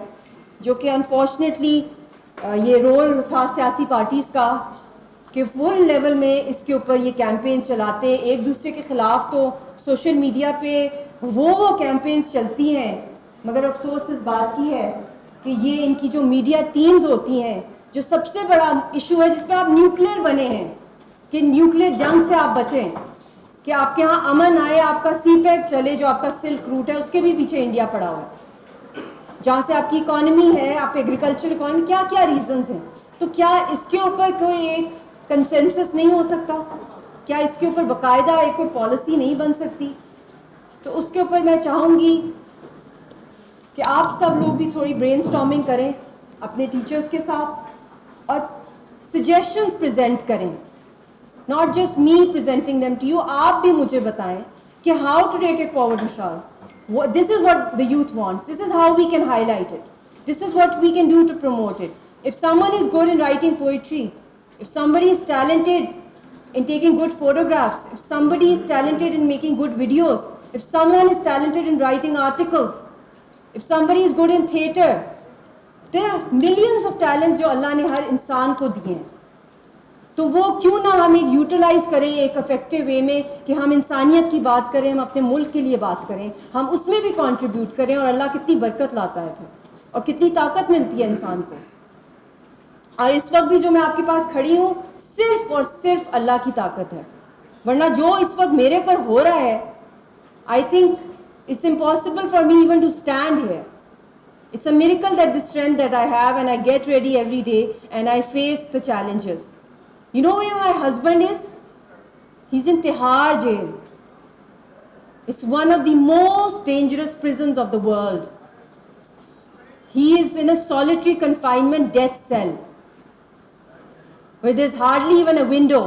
جو کہ انفارچونیٹلی یہ رول تھا سیاسی پارٹیز کا کہ فل لیول میں اس کے اوپر یہ کیمپینز چلاتے ایک دوسرے کے خلاف. تو سوشل میڈیا پہ وہ کیمپینز چلتی ہیں, مگر افسوس اس بات کی ہے کہ یہ ان کی جو میڈیا ٹیمز ہوتی ہیں, جو سب سے بڑا ایشو ہے جس پہ آپ نیوکلیئر بنے ہیں کہ نیوکلیئر جنگ سے آپ بچیں, کہ آپ کے ہاں امن آئے, آپ کا سی پیک چلے, جو آپ کا سلک روٹ ہے اس کے بھی پیچھے انڈیا پڑا ہوا ہے, جہاں سے آپ کی اکانومی ہے, آپ ایگریکلچر اکانومی, کیا کیا ریزنز ہیں. تو کیا اس کے اوپر کوئی ایک کنسنسس نہیں ہو سکتا؟ کیا اس کے اوپر باقاعدہ ایک کوئی پالیسی نہیں بن سکتی؟ تو اس کے اوپر میں چاہوں گی کہ آپ سب لوگ بھی تھوڑی برین اسٹارمنگ کریں اپنے ٹیچرز کے ساتھ اور سجیشنز پریزنٹ کریں, not just me presenting them to you. آپ بھی مجھے بتائیں کہ how to take it forward. Mishal this is what the youth wants, this is how we can highlight it, this is what we can do to promote it. If someone is good in writing poetry, if somebody is talented in taking good photographs, if somebody is talented in making good videos, if someone is talented in writing articles, if somebody is good in theatre, there are millions of talents جو اللہ نے ہر انسان کو دیے ہیں. تو وہ کیوں نہ ہم ایک یوٹیلائز کریں ایک افیکٹو وے میں کہ ہم انسانیت کی بات کریں, ہم اپنے ملک کے لیے بات کریں, ہم اس میں بھی کنٹریبیوٹ کریں. اور اللہ کتنی برکت لاتا ہے پھر, اور کتنی طاقت ملتی ہے انسان کو. اور اس وقت بھی جو میں آپ کے پاس کھڑی ہوں صرف اور صرف اللہ کی طاقت ہے, ورنہ جو اس وقت میرے پر ہو رہا ہے, I think it's impossible for me even to stand here. It's a miracle that the strength that I have, and I get ready every day and I face the challenges. You know where my husband is? He's in Tihar jail. It's one of the most dangerous prisons of the world. He is in a solitary confinement death cell where there's hardly even a window.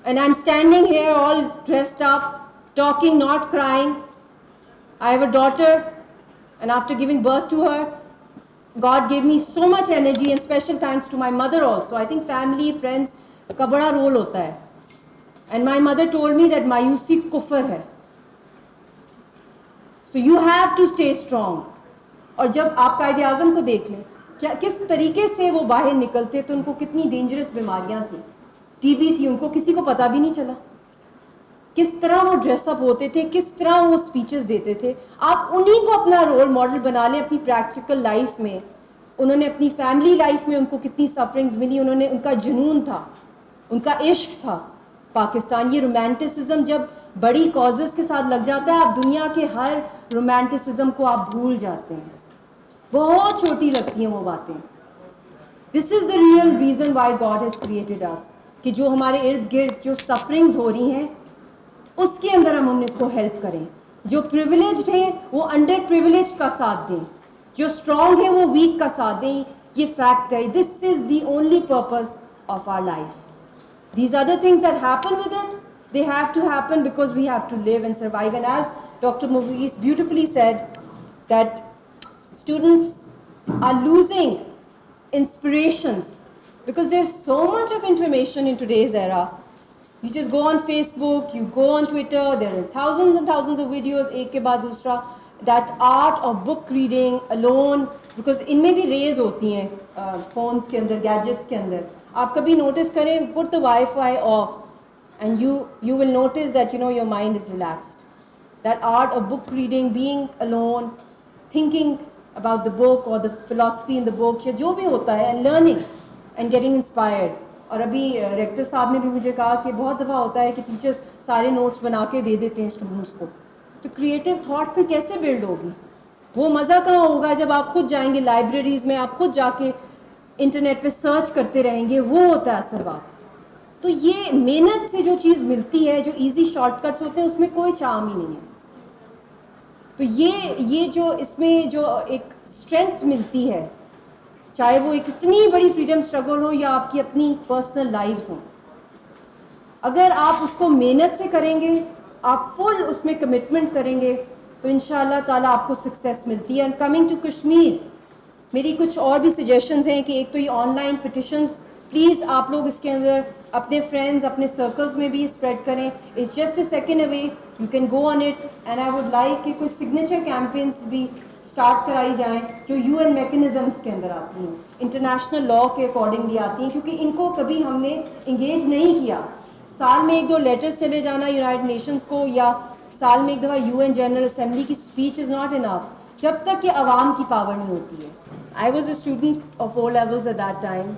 And I'm standing here all dressed up, talking, not crying. I have a daughter, and after giving birth to her, God gave me so much energy, and special thanks to my mother also. I think family, friends کا بڑا role ہوتا ہے. And my mother told me that مایوسی کفر ہے. So you have to stay strong. اور جب آپ قائد اعظم کو دیکھ لیں کیا کس طریقے سے وہ باہر نکلتے, تو ان کو کتنی ڈینجرس بیماریاں تھیں, ٹی بی تھی, ان کو کسی کو پتہ بھی نہیں چلا. کس طرح وہ ڈریس اپ ہوتے تھے, کس طرح وہ اسپیچز دیتے تھے. آپ انہی کو اپنا رول ماڈل بنا لیں اپنی پریکٹیکل لائف میں. انہوں نے اپنی فیملی لائف میں ان کو کتنی سفرنگز ملی, انہوں نے, ان کا جنون تھا, ان کا عشق تھا پاکستان. یہ رومانٹسزم جب بڑی کازز کے ساتھ لگ جاتا ہے, آپ دنیا کے ہر رومانٹسزم کو آپ بھول جاتے ہیں. بہت چھوٹی لگتی ہیں وہ باتیں. This is the real reason why God has created us, کہ جو ہمارے ارد گرد جو سفرنگز ہو رہی ہیں اس کے اندر ہم ان کو ہیلپ کریں. جو پریویلیجڈ ہیں وہ انڈر پریویلیج کا ساتھ دیں, جو اسٹرانگ ہیں وہ ویک کا ساتھ دیں. یہ فیکٹ ہے. This is the only purpose of our life. These other things that happen with it, they have to happen because we have to live and survive. And as Dr. Mughis beautifully said, that students are losing inspirations because there's so much of information in today's era. You just go on Facebook, you go on Twitter, there are thousands and thousands of videos, ek ke baad dusra. That art of book reading alone, because ان میں بھی raise ہوتی ہیں phones کے اندر, gadgets کے اندر. آپ کبھی notice کریں, put the wifi off and you will notice that your mind is relaxed. That art of book reading, being alone, thinking about the book or the philosophy in the book, یا جو بھی ہوتا ہے, and learning and getting inspired. اور ابھی rector صاحب نے بھی مجھے کہا کہ بہت دفعہ ہوتا ہے کہ ٹیچرس سارے نوٹس بنا کے دے دیتے ہیں اسٹوڈنٹس کو, تو کریٹو تھاٹ پھر کیسے بلڈ ہوگی؟ وہ مزہ کہاں ہوگا جب آپ خود جائیں گے لائبریریز میں, آپ خود جا کے انٹرنیٹ پہ سرچ کرتے رہیں گے, وہ ہوتا ہے اصل بات. تو یہ محنت سے جو چیز ملتی ہے, جو ایزی شارٹ کٹس ہوتے ہیں, اس میں کوئی چام ہی نہیں ہے. تو یہ جو اس میں جو ایک اسٹرینتھ ملتی ہے, چاہے وہ ایک اتنی بڑی فریڈم اسٹرگل ہو یا آپ کی اپنی پرسنل لائفز ہوں, اگر آپ اس کو محنت سے کریں گے, آپ فل اس میں کمٹمنٹ کریں گے, تو ان شاء اللہ تعالیٰ آپ کو سکسیس ملتی ہے. اینڈ کمنگ ٹو کشمیر, میری کچھ اور بھی سجیشنز ہیں کہ ایک تو یہ آن لائن پٹیشنز, پلیز آپ لوگ اس کے اندر اپنے فرینڈز, اپنے سرکلز میں بھی اسپریڈ کریں. It's just a second away, you can go on it. And I would like کہ کوئی سگنیچر کیمپینس بھی اسٹارٹ کرائی جائیں جو یو این میکنزمس کے اندر آتی ہیں, انٹرنیشنل لا کے اکارڈنگلی آتی ہیں, کیونکہ ان کو کبھی ہم نے انگیج نہیں کیا. سال میں 1-2 لیٹرز چلے جانا یونائٹڈ نیشنز کو, یا سال میں ایک دفعہ یو این جنرل اسمبلی کی اسپیچ از ناٹ انف, جب تک کہ عوام کی پاور نہیں ہوتی ہے. I was a student of O levels at that time,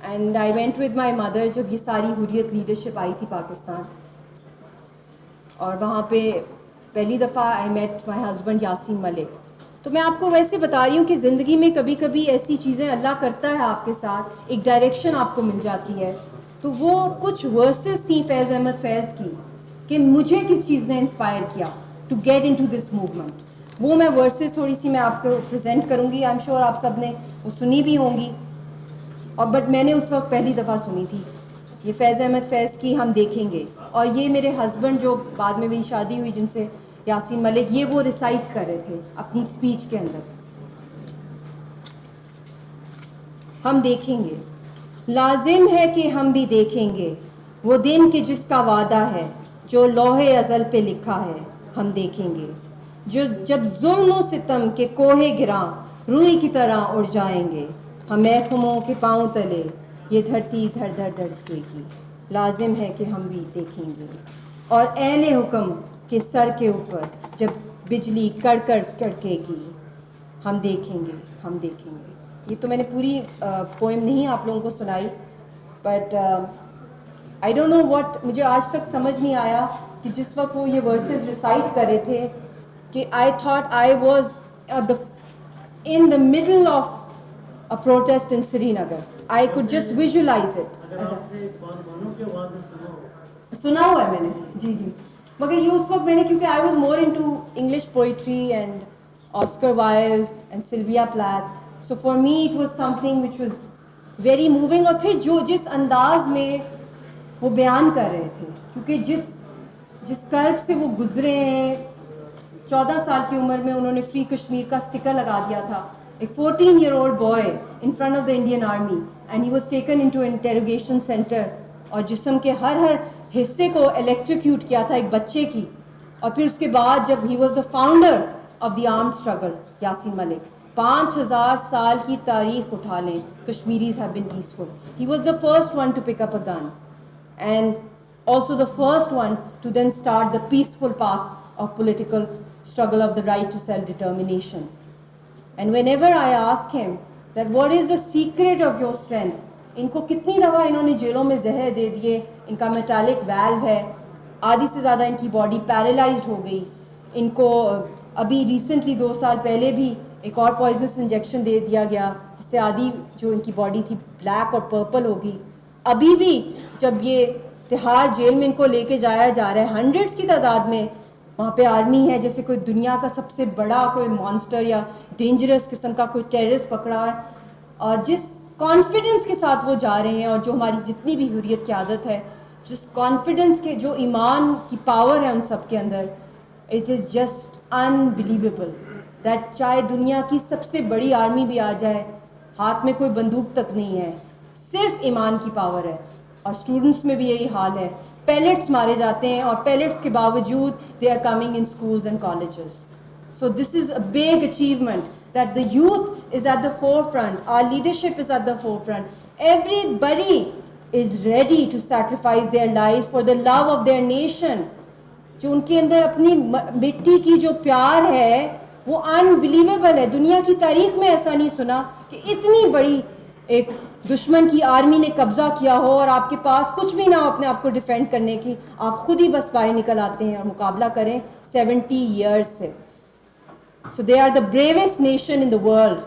and I went with my mother جب یہ ساری حریت لیڈرشپ آئی تھی پاکستان, اور وہاں پہ پہلی دفعہ آئی meat my husband Yasin Malik. تو میں آپ کو ویسے بتا رہی ہوں کہ زندگی میں کبھی کبھی ایسی چیزیں اللہ کرتا ہے آپ کے ساتھ, ایک ڈائریکشن آپ کو مل جاتی ہے. تو وہ کچھ ورسز تھیں فیض احمد فیض کی, کہ مجھے کس چیز نے انسپائر کیا to get into this movement. وہ میں ورسز تھوڑی سی میں آپ کو پریزنٹ کروں گی. آئی ایم شیور آپ سب نے وہ سنی بھی ہوں گی, اور بٹ میں نے اس وقت پہلی دفعہ سنی تھی. یہ فیض احمد فیض کی ہم دیکھیں گے, اور یہ میرے ہسبینڈ جو بعد میں میری شادی ہوئی جن سے, یاسین ملک, یہ وہ ریسائٹ کر رہے تھے اپنی اسپیچ کے اندر. ہم دیکھیں گے, لازم ہے کہ ہم بھی دیکھیں گے وہ دن کہ جس کا وعدہ ہے, جو لوح ازل پہ لکھا ہے. ہم دیکھیں گے جب ظلم و ستم کے کوہ گراں روئی کی طرح اڑ جائیں گے. ہم محکوموں کے پاؤں تلے یہ دھرتی دھڑ دھڑ دھڑکے گی. لازم ہے کہ ہم بھی دیکھیں گے. اور اہل حکم کے سر کے اوپر جب بجلی کڑ کڑ کڑکے گی. ہم دیکھیں گے, ہم دیکھیں گے. یہ تو میں نے پوری پوئم نہیں آپ لوگوں کو سنائی, but I don't know what, مجھے آج تک سمجھ نہیں آیا کہ جس وقت وہ یہ ورسز ریسائٹ کر رہے تھے, کہ I thought I was in the middle of a protest in Srinagar. I could just visualize it. سنا ہوا ہے میں نے, جی جی, مگر یہ اس وقت میں نے, کیونکہ I was more into English poetry and Oscar Wilde and Sylvia Plath, so for me it was something which was very moving. اور پھر جس انداز میں وہ بیان کر رہے تھے, کیونکہ جس کرب سے وہ گزرے ہیں, 14 سال کی عمر میں انہوں نے فری کشمیر کا اسٹیکر لگا دیا تھا. ایک 14-year-old boy in front of the Indian Army, and he was taken into an interrogation center, اور جسم کے ہر حصے کو الیکٹریکیوٹ کیا تھا ایک بچے کی. اور پھر اس کے بعد جب he was the founder of the armed struggle, Yasin Malik, 5000 سال کی تاریخ اٹھا لیں, Kashmiris have been peaceful. He was the first one to pick up a gun, and also the first one to then start the peaceful path of political struggle of the right to self-determination. And whenever I ask him that what is the secret of your strength, ان کو کتنی دفعہ انہوں نے جیلوں میں زہر دے دیے, ان کا میٹالک ویلو ہے, آدھی سے زیادہ ان کی باڈی پیرالائزڈ ہو گئی, ان کو ابھی ریسنٹلی 2 سال پہلے بھی ایک اور پوائزنس انجیکشن دے دیا گیا جس سے آدھی جو ان کی باڈی تھی بلیک اور پرپل ہوگی. ابھی بھی جب یہ تہاڑ جیل میں ان کو لے کے جایا جا رہا ہے ہنڈریڈس کی تعداد میں, وہاں پہ آرمی ہے جیسے کوئی دنیا کا سب سے بڑا کوئی مانسٹر یا ڈینجرس قسم کا کوئی ٹیررسٹ پکڑا ہے, اور جس کانفیڈنس کے ساتھ وہ جا رہے ہیں اور جو ہماری جتنی بھی حریت کی عادت ہے, جس کانفیڈنس کے جو ایمان کی پاور ہے ان سب کے اندر, it is just unbelievable that چاہے دنیا کی سب سے بڑی آرمی بھی آ جائے, ہاتھ میں کوئی بندوق تک نہیں ہے, صرف ایمان کی پاور ہے. اور اسٹوڈنٹس میں بھی یہی حال ہے, پیلٹس مارے جاتے ہیں اور پیلٹس کے باوجود they are coming in schools and colleges. So this is a big achievement that the youth is at the forefront, our leadership is at the forefront. Everybody is ready to sacrifice their lives for the love of their nation. جو ان کے اندر اپنی مٹی کی جو پیار ہے وہ unbelievable ہے. دنیا کی تاریخ میں ایسا نہیں سنا کہ اتنی بڑی ایک دشمن کی آرمی نے قبضہ کیا ہو اور آپ کے پاس کچھ بھی نہ ہو اپنے آپ کو ڈیفینڈ کرنے کی, آپ خود ہی بس باہر نکل آتے ہیں اور مقابلہ کریں 70 years سے. So they are the bravest nation in the world.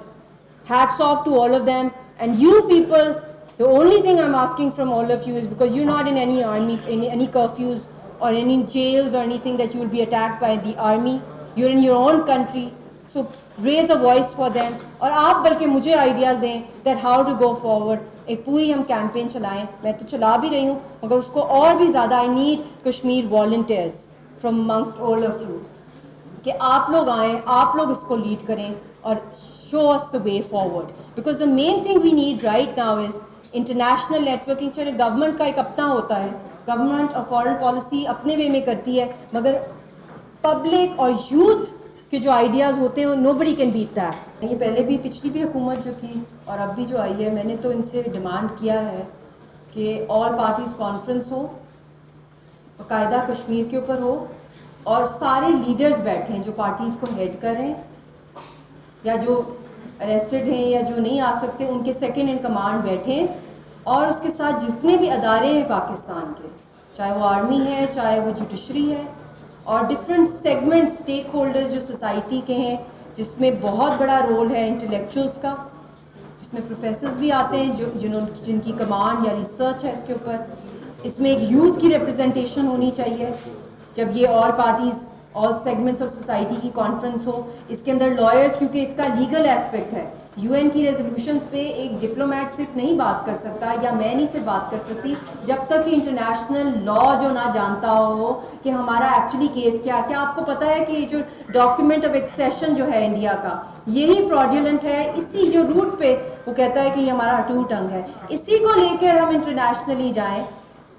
Hats off to all of them. And you people, the only thing I'm asking from all of you is, because you're not in any army, any curfews or any jails or anything that you will be attacked by the army. You're in your own country. So raise a voice for them. اور آپ بلکہ مجھے ideas دیں that how to go forward. ایک پوری ہم campaign چلائیں. میں تو چلا بھی رہی ہوں مگر اس کو اور بھی زیادہ I need Kashmir volunteers from amongst all of you. کہ آپ لوگ آئیں, آپ لوگ اس کو لیڈ کریں اور show us the way forward. Because the main thing we need right now is international networking. چلے گورنمنٹ کا ایک اپنا ہوتا ہے, گورنمنٹ اور فارن پالیسی اپنے وے میں کرتی ہے, مگر پبلک اور یوتھ کے جو آئیڈیاز ہوتے ہیں nobody can beat that. یہ پہلے بھی پچھلی بھی حکومت جو تھی اور اب بھی جو آئی ہے, میں نے تو ان سے ڈیمانڈ کیا ہے کہ آل پارٹیز کانفرنس ہو, باقاعدہ کشمیر کے اوپر ہو, اور سارے لیڈرز بیٹھیں جو پارٹیز کو ہیڈ کر رہے ہیں یا جو اریسٹڈ ہیں یا جو نہیں آ سکتے, ان کے سیکنڈ ان کمانڈ بیٹھیں, اور اس کے ساتھ جتنے بھی ادارے ہیں پاکستان کے, چاہے وہ آرمی ہے, چاہے وہ جوڈیشری ہے, اور ڈفرینٹ سیگمنٹ اسٹیک ہولڈرز جو سوسائٹی کے ہیں, جس میں بہت بڑا رول ہے انٹلیکچوئلس کا, جس میں پروفیسرز بھی آتے ہیں جن کی کمانڈ یا ریسرچ ہے اس کے اوپر. اس میں ایک یوتھ کی ریپرزنٹیشن ہونی چاہیے جب یہ all parties all segments of society کی کانفرنس ہو. اس کے اندر لائرس, کیونکہ اس کا لیگل ایسپیکٹ ہے, UN کی ریزولوشنز پہ ایک ڈپلومیٹ صرف نہیں بات کر سکتا یا میں نہیں صرف بات کر سکتی جب تک کہ انٹرنیشنل لا جو نہ جانتا ہو کہ ہمارا ایکچولی کیس کیا. کیا آپ کو پتہ ہے کہ جو ڈاکیومنٹ آف ایکسیشن جو ہے انڈیا کا, یہی فراڈیولنٹ ہے. اسی جو روٹ پہ وہ کہتا ہے کہ یہ ہمارا اٹوٹ انگ ہے, اسی کو لے کر ہم انٹرنیشنلی جائیں.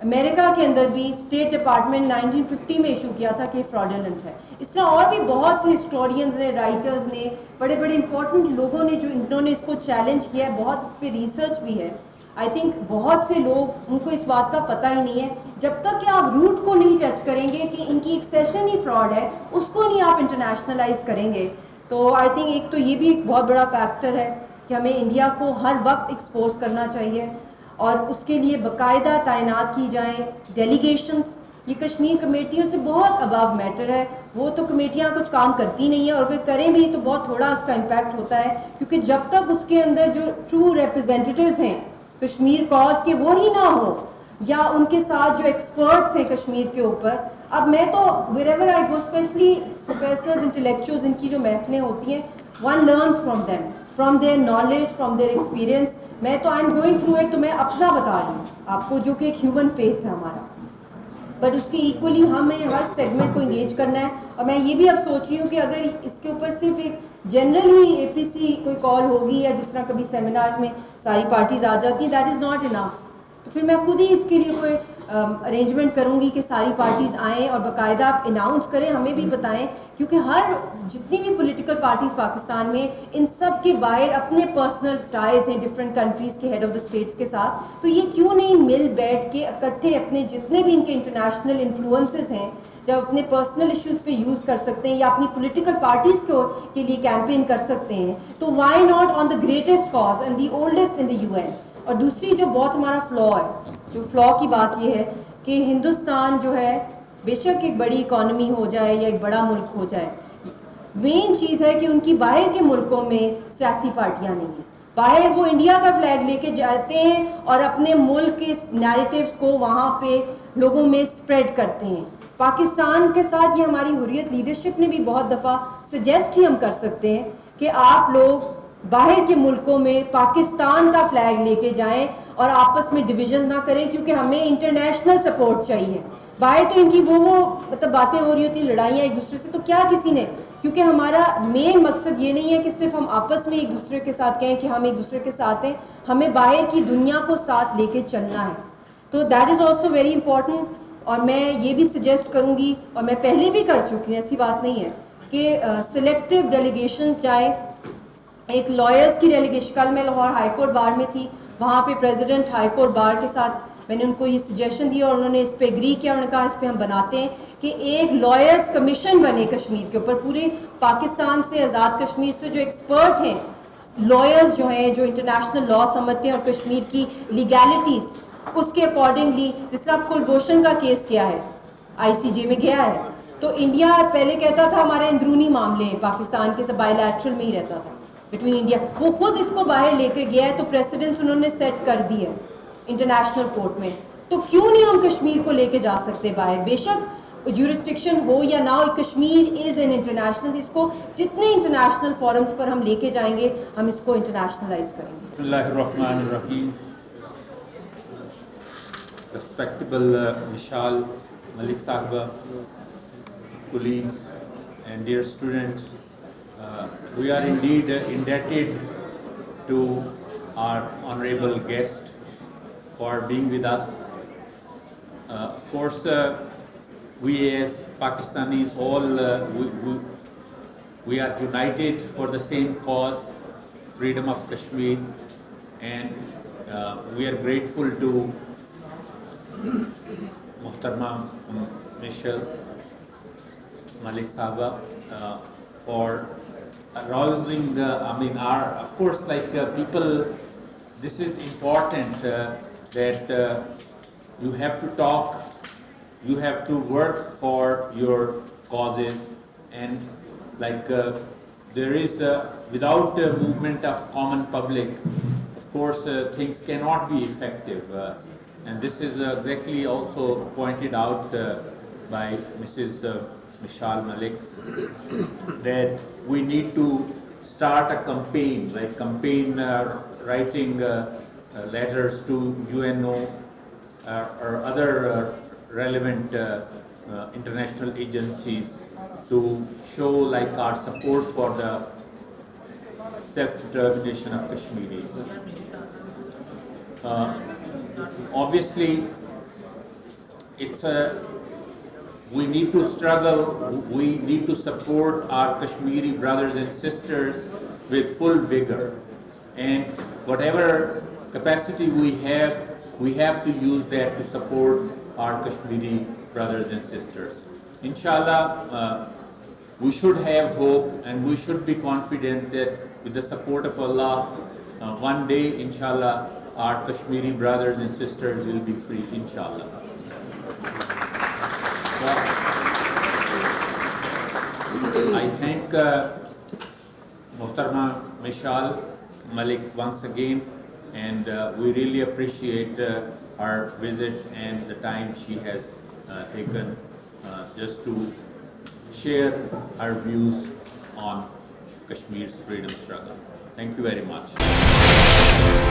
امریکہ کے اندر بھی اسٹیٹ ڈپارٹمنٹ 1950 میں ایشو کیا تھا کہ فراڈیولنٹ ہے. اس طرح اور بھی بہت سے ہسٹورینز نے, رائٹرز نے, بڑے بڑے امپورٹنٹ لوگوں نے جو انہوں نے اس کو چیلنج کیا ہے, بہت اس پہ ریسرچ بھی ہے. آئی تھنک بہت سے لوگ ان کو اس بات کا پتہ ہی نہیں ہے. جب تک کہ آپ روٹ کو نہیں ٹچ کریں گے کہ ان کی ایکسیشن ہی فراڈ ہے, اس کو نہیں آپ انٹرنیشنلائز کریں گے, تو آئی تھنک ایک تو یہ بھی ایک بہت بڑا فیکٹر ہے کہ ہمیں انڈیا کو ہر وقت ایکسپوز کرنا چاہیے, اور اس کے لیے باقاعدہ تعینات کی جائیں ڈیلیگیشنز. یہ کشمیر کمیٹیوں سے بہت ابو میٹر ہے. وہ تو کمیٹیاں کچھ کام کرتی نہیں ہیں, اور اگر کریں بھی تو بہت تھوڑا اس کا امپیکٹ ہوتا ہے, کیونکہ جب تک اس کے اندر جو ٹرو ریپرزینٹیوز ہیں کشمیر کاز کے وہ ہی نہ ہو, یا ان کے ساتھ جو ایکسپرٹس ہیں کشمیر کے اوپر. اب میں تو wherever I go, especially professors, intellectuals, ان کی جو محفلیں ہوتی ہیں, one learns from them, from their knowledge, from their experience. میں تو I am going through it, تو میں اپنا بتا رہی ہوں آپ کو جو کہ ایک ہیومن فیس ہے ہمارا, بٹ اس کے ایکولی ہمیں ہر سیگمنٹ کو انگیج کرنا ہے. اور میں یہ بھی اب سوچ رہی ہوں کہ اگر اس کے اوپر صرف ایک جنرل ہی APC کوئی کال ہوگی, یا جس طرح کبھی سیمینارز میں ساری پارٹیز آ جاتی ہیں, دیٹ از ناٹ انف. تو پھر میں خود ہی اس کے لیے کوئی ارینجمنٹ کروں گی کہ ساری پارٹیز آئیں اور باقاعدہ آپ اناؤنس کریں, ہمیں بھی بتائیں, کیونکہ ہر جتنی بھی پولیٹیکل پارٹیز پاکستان میں, ان سب کے باہر اپنے پرسنل ٹائز ہیں ڈفرینٹ کنٹریز کے ہیڈ آف دا اسٹیٹس کے ساتھ. تو یہ کیوں نہیں مل بیٹھ کے اکٹھے اپنے جتنے بھی ان کے انٹرنیشنل انفلوئنسز ہیں, جب اپنے پرسنل ایشوز پہ یوز کر سکتے ہیں یا اپنی پولیٹیکل پارٹیز کے لیے کیمپین کر سکتے ہیں, تو why not on the greatest cause and the oldest in the UN. اور دوسری جو بہت ہمارا فلا ہے, جو فلا کی بات یہ ہے کہ ہندوستان جو ہے, بے شک ایک بڑی اکانومی ہو جائے یا ایک بڑا ملک ہو جائے, مین چیز ہے کہ ان کی باہر کے ملکوں میں سیاسی پارٹیاں نہیں ہیں. باہر وہ انڈیا کا فلیگ لے کے جاتے ہیں اور اپنے ملک کے نیریٹیوز کو وہاں پہ لوگوں میں اسپریڈ کرتے ہیں. پاکستان کے ساتھ یہ ہماری حریت لیڈرشپ نے بھی بہت دفعہ سجیسٹ ہی ہم کر سکتے ہیں کہ آپ لوگ باہر کے ملکوں میں پاکستان کا فلیگ لے کے جائیں اور آپس میں ڈویژن نہ کریں, کیونکہ ہمیں انٹرنیشنل سپورٹ چاہیے. باہر تو ان کی وہ مطلب باتیں ہو رہی ہوتی ہیں, لڑائیاں ایک دوسرے سے, تو کیا کسی نے, کیونکہ ہمارا مین مقصد یہ نہیں ہے کہ صرف ہم آپس میں ایک دوسرے کے ساتھ کہیں کہ ہم ایک دوسرے کے ساتھ ہیں, ہمیں باہر کی دنیا کو ساتھ لے کے چلنا ہے. تو that is also very important. اور میں یہ بھی سجیسٹ کروں گی, اور میں پہلے بھی کر چکی ہوں, ایسی بات نہیں ہے, کہ سلیکٹیو ڈیلیگیشن, چاہے ایک لائرس کی ڈیلیگیشن, کل میں لاہور ہائی کورٹ بار میں تھی, وہاں پہ پریزیڈنٹ ہائی کورٹ بار کے ساتھ میں نے ان کو یہ سجیشن دیا اور انہوں نے اس پہ ایگری کیا. انہوں نے کہا اس پہ ہم بناتے ہیں کہ ایک لائرس کمیشن بنے کشمیر کے اوپر, پورے پاکستان سے, آزاد کشمیر سے جو ایکسپرٹ ہیں, لائرز جو ہیں, جو انٹرنیشنل لا سمجھتے ہیں اور کشمیر کی لیگیلٹیز اس کے اکارڈنگلی, جس طرح کلبھوشن کا کیس کیا ہے, ICJ میں گیا ہے, تو انڈیا پہلے کہتا تھا ہمارے اندرونی معاملے ہیں پاکستان کے, بائی لیٹرل میں ہی رہتا تھا بٹوین انڈیا, وہ خود اس کو باہر لے کے گیا ہے, تو پریسیڈنس انہوں نے سیٹ کر دی ہے انٹرنیشنل کورٹ میں. تو کیوں نہیں ہم کشمیر کو لے کے جا سکتے باہر؟ بے شک جورسڈکشن ہو یا نہ ہو, کشمیر از این انٹرنیشنل, اس کو جتنے انٹرنیشنل فورمز پر ہم لے کے جائیں گے ہم اس کو انٹرنیشنلائز کریں گے. بسم اللہ الرحمن الرحیم. Respectable Mishal Malik Sahba, colleagues and dear students, we are indeed indebted to our honorable guest for being with us. Of course, we as Pakistanis all we are united for the same cause, freedom of Kashmir, and we are grateful to Muhtarma Mishal Malik Sahba for arousing of course, like people, this is important that you have to talk, you have to work for your causes, and like there is without movement of common public, of course things cannot be effective, and this is exactly also pointed out by Mrs. Mishal Malik, that we need to start a campaign, like writing letters to UNO or other relevant international agencies to show like our support for the self-determination of Kashmiris. Obviously, we need to struggle, we need to support our Kashmiri brothers and sisters with full vigor, and whatever capacity we have to use that to support our Kashmiri brothers and sisters. Inshallah, we should have hope and we should be confident that with the support of Allah, one day, inshallah, our Kashmiri brothers and sisters will be free, inshallah. So, I thank Muhtarma Mishal Malik once again, and we really appreciate her visit and the time she has taken just to share her views on Kashmir's freedom struggle. Thank you very much.